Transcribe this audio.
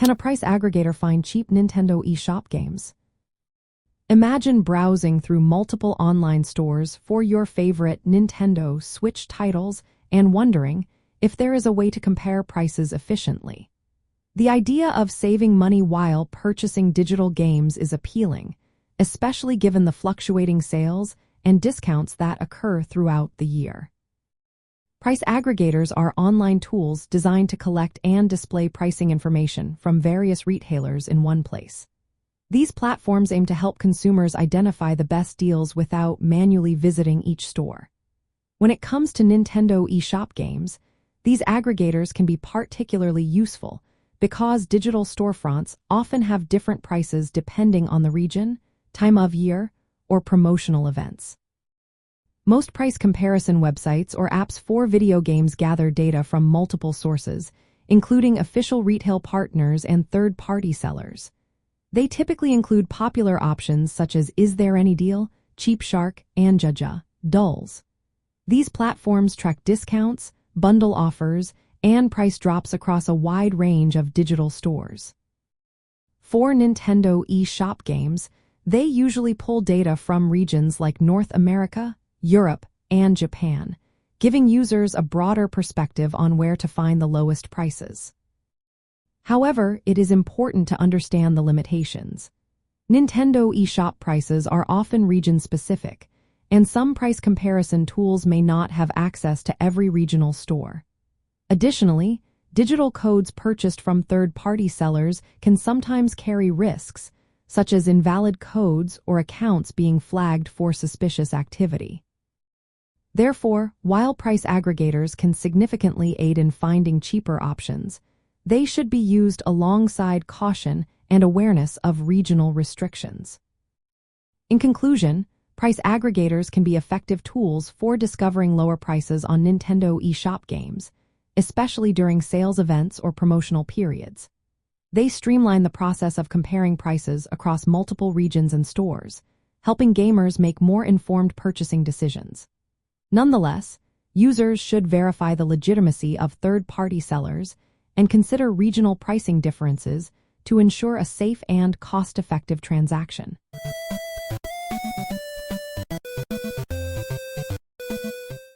Can a price aggregator find cheap Nintendo eShop games? Imagine browsing through multiple online stores for your favorite Nintendo Switch titles and wondering if there is a way to compare prices efficiently. The idea of saving money while purchasing digital games is appealing, especially given the fluctuating sales and discounts that occur throughout the year. Price aggregators are online tools designed to collect and display pricing information from various retailers in one place. These platforms aim to help consumers identify the best deals without manually visiting each store. When it comes to Nintendo eShop games, these aggregators can be particularly useful because digital storefronts often have different prices depending on the region, time of year, or promotional events. Most price comparison websites or apps for video games gather data from multiple sources, including official retail partners and third-party sellers. They typically include popular options such as Is There Any Deal, Cheap Shark, and Jaja, Dulls. These platforms track discounts, bundle offers, and price drops across a wide range of digital stores. For Nintendo eShop games, they usually pull data from regions like North America, Europe, and Japan, giving users a broader perspective on where to find the lowest prices. However, it is important to understand the limitations. Nintendo eShop prices are often region-specific, and some price comparison tools may not have access to every regional store. Additionally, digital codes purchased from third-party sellers can sometimes carry risks, such as invalid codes or accounts being flagged for suspicious activity. Therefore, while price aggregators can significantly aid in finding cheaper options, they should be used alongside caution and awareness of regional restrictions. In conclusion, price aggregators can be effective tools for discovering lower prices on Nintendo eShop games, especially during sales events or promotional periods. They streamline the process of comparing prices across multiple regions and stores, helping gamers make more informed purchasing decisions. Nonetheless, users should verify the legitimacy of third-party sellers and consider regional pricing differences to ensure a safe and cost-effective transaction.